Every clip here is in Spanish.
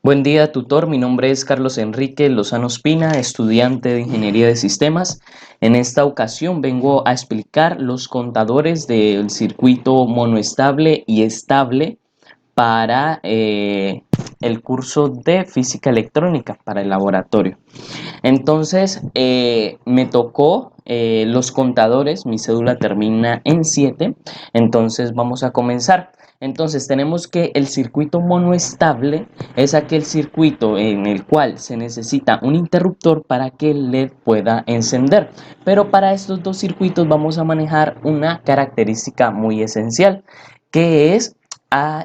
Buen día, tutor. Mi nombre es Carlos Enrique Lozano Espina, estudiante de Ingeniería de Sistemas. En esta ocasión vengo a explicar los contadores del circuito monoestable y estable para el curso de Física Electrónica para el laboratorio. Entonces, me tocó los contadores, mi cédula termina en 7, entonces vamos a comenzar. Entonces tenemos que el circuito monoestable es aquel circuito en el cual se necesita un interruptor para que el LED pueda encender. Pero para estos dos circuitos vamos a manejar una característica muy esencial, que es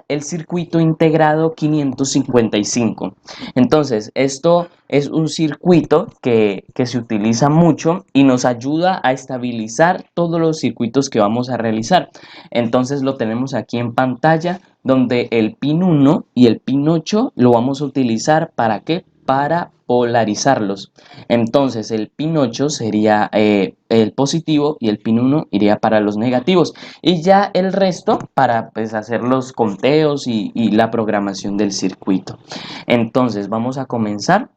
el circuito integrado 555. Entonces, esto es un circuito que se utiliza mucho y nos ayuda a estabilizar todos los circuitos que vamos a realizar. Entonces lo tenemos aquí en pantalla, donde el pin 1 y el pin 8 lo vamos a utilizar ¿para qué? Para polarizarlos. Entonces el pin 8 sería el positivo y el pin 1 iría para los negativos. Y ya el resto para pues, hacer los conteos y la programación del circuito. Entonces vamos a comenzar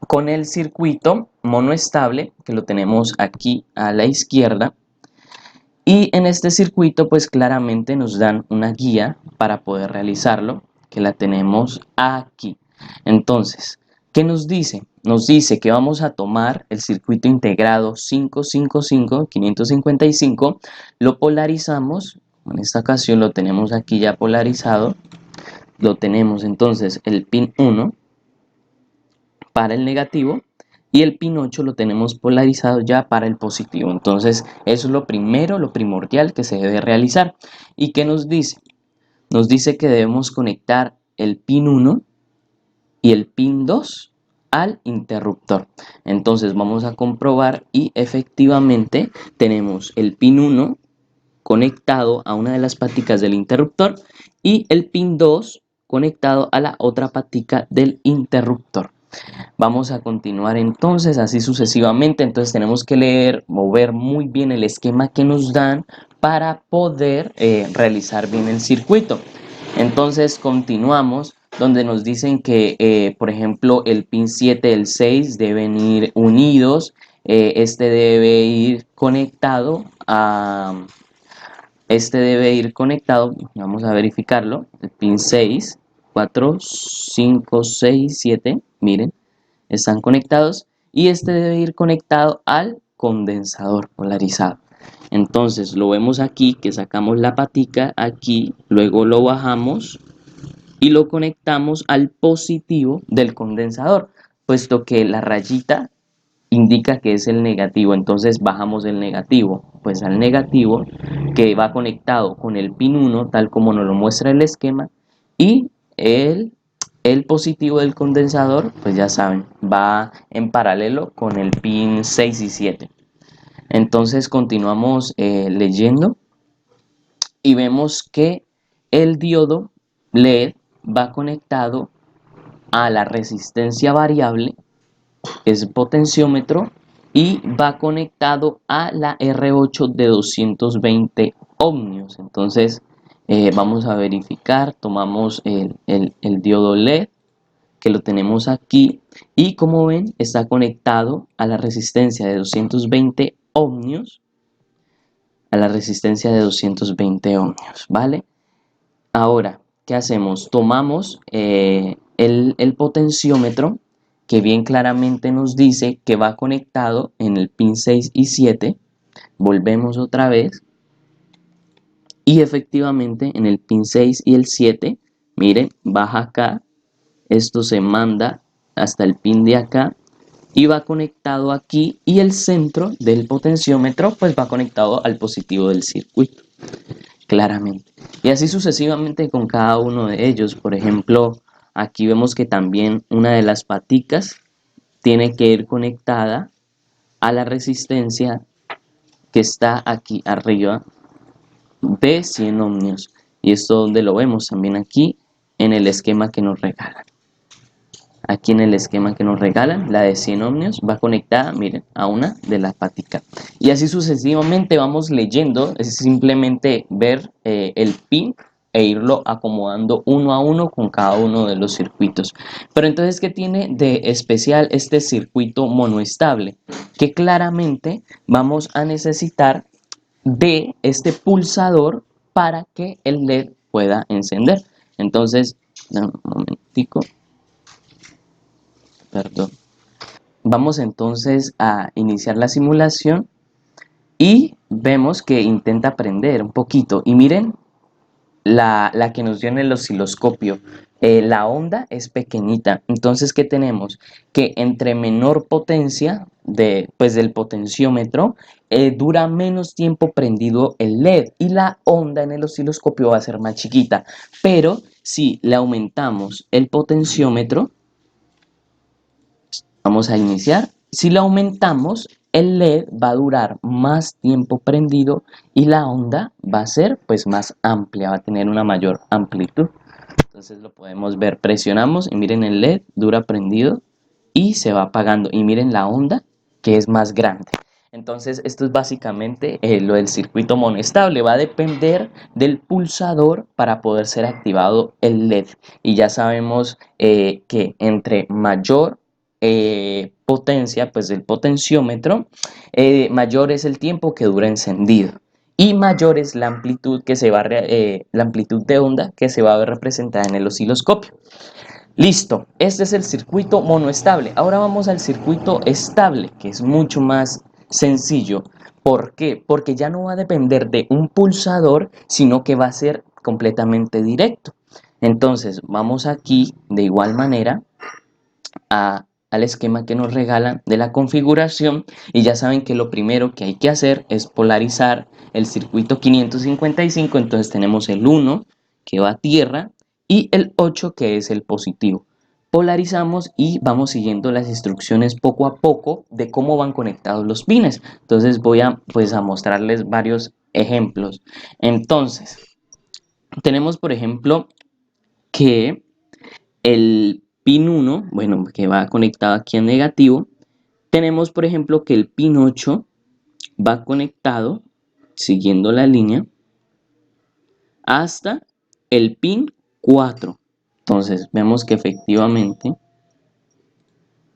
con el circuito monoestable, que lo tenemos aquí a la izquierda. Y en este circuito pues claramente nos dan una guía para poder realizarlo, que la tenemos aquí. Entonces, ¿qué nos dice? Nos dice que vamos a tomar el circuito integrado 555, lo polarizamos, en esta ocasión lo tenemos aquí ya polarizado, lo tenemos entonces el pin 1 para el negativo y el pin 8 lo tenemos polarizado ya para el positivo. Entonces eso es lo primero, lo primordial que se debe realizar. ¿Y qué nos dice? Nos dice que debemos conectar el pin 1 y el pin 2 al interruptor. Entonces vamos a comprobar y efectivamente tenemos el pin 1 conectado a una de las paticas del interruptor y el pin 2 conectado a la otra patica del interruptor. Vamos a continuar entonces así sucesivamente. Entonces tenemos que leer, mover muy bien el esquema que nos dan para poder realizar bien el circuito. Entonces continuamos donde nos dicen que, por ejemplo, el pin 7 y el 6 deben ir unidos. Este debe ir conectado vamos a verificarlo, el pin 6, 4, 5, 6, 7, miren, están conectados y este debe ir conectado al condensador polarizado. Entonces lo vemos aquí que sacamos la patica aquí, luego lo bajamos y lo conectamos al positivo del condensador, puesto que la rayita indica que es el negativo. Entonces bajamos el negativo pues al negativo, que va conectado con el pin 1 tal como nos lo muestra el esquema, y el positivo del condensador pues ya saben, va en paralelo con el pin 6 y 7. Entonces continuamos leyendo y vemos que el diodo LED va conectado a la resistencia variable, que es potenciómetro, y va conectado a la R8 de 220 ohmios. Entonces vamos a verificar, tomamos el diodo LED que lo tenemos aquí y como ven está conectado a la resistencia de 220 ohmios, ¿vale? Ahora, ¿qué hacemos? Tomamos el potenciómetro, que bien claramente nos dice que va conectado en el pin 6 y 7, volvemos otra vez y efectivamente en el pin 6 y el 7, miren, baja acá, esto se manda hasta el pin de acá y va conectado aquí, y el centro del potenciómetro pues va conectado al positivo del circuito, claramente. Y así sucesivamente con cada uno de ellos. Por ejemplo, aquí vemos que también una de las paticas tiene que ir conectada a la resistencia que está aquí arriba de 100 ohmios. Y esto donde lo vemos también aquí en el esquema que nos regalan. Aquí en el esquema que nos regalan, la de 100 ohmios va conectada, miren, a una de las paticas. Y así sucesivamente vamos leyendo, es simplemente ver el pin e irlo acomodando uno a uno con cada uno de los circuitos. Pero entonces, ¿qué tiene de especial este circuito monoestable? Que claramente vamos a necesitar de este pulsador para que el LED pueda encender. Entonces, un momentico, perdón. Vamos entonces a iniciar la simulación y vemos que intenta prender un poquito. Y miren la que nos dio en el osciloscopio. La onda es pequeñita. Entonces, ¿qué tenemos? Que entre menor potencia del potenciómetro, dura menos tiempo prendido el LED y la onda en el osciloscopio va a ser más chiquita. Pero si le aumentamos el potenciómetro, vamos a iniciar. Si lo aumentamos, el LED va a durar más tiempo prendido y la onda va a ser pues más amplia, va a tener una mayor amplitud. Entonces lo podemos ver, presionamos y miren el LED dura prendido y se va apagando. Y miren la onda que es más grande. Entonces esto es básicamente lo del circuito monoestable. Va a depender del pulsador para poder ser activado el LED. Y ya sabemos que entre mayor potencia, pues del potenciómetro, mayor es el tiempo que dura encendido y mayor es la amplitud la amplitud de onda que se va a ver representada en el osciloscopio. Listo, este es el circuito monoestable. Ahora vamos al circuito estable, que es mucho más sencillo. ¿Por qué? Porque ya no va a depender de un pulsador, sino que va a ser completamente directo. Entonces, vamos aquí de igual manera al esquema que nos regalan de la configuración y ya saben que lo primero que hay que hacer es polarizar el circuito 555. Entonces tenemos el 1 que va a tierra y el 8 que es el positivo. Polarizamos y vamos siguiendo las instrucciones poco a poco de cómo van conectados los pines. Entonces voy a mostrarles varios ejemplos. Entonces tenemos por ejemplo que el pin 1, bueno, que va conectado aquí en negativo. Tenemos, por ejemplo, que el pin 8 va conectado, siguiendo la línea, hasta el pin 4. Entonces, vemos que efectivamente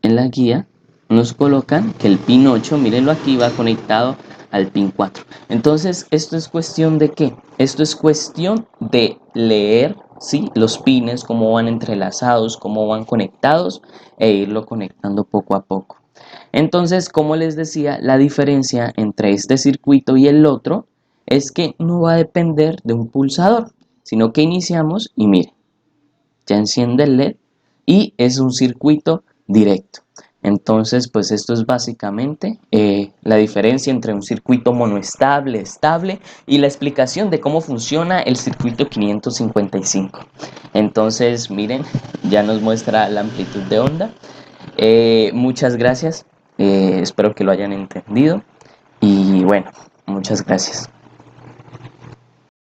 en la guía nos colocan que el pin 8, mírenlo aquí, va conectado al pin 4. Entonces, ¿esto es cuestión de qué? Esto es cuestión de leer, ¿sí?, los pines, cómo van entrelazados, cómo van conectados e irlo conectando poco a poco. Entonces, como les decía, la diferencia entre este circuito y el otro es que no va a depender de un pulsador, sino que iniciamos y miren, ya enciende el LED y es un circuito directo. Entonces, pues esto es básicamente la diferencia entre un circuito monoestable, estable y la explicación de cómo funciona el circuito 555. Entonces, miren, ya nos muestra la amplitud de onda. Muchas gracias, espero que lo hayan entendido y bueno, muchas gracias.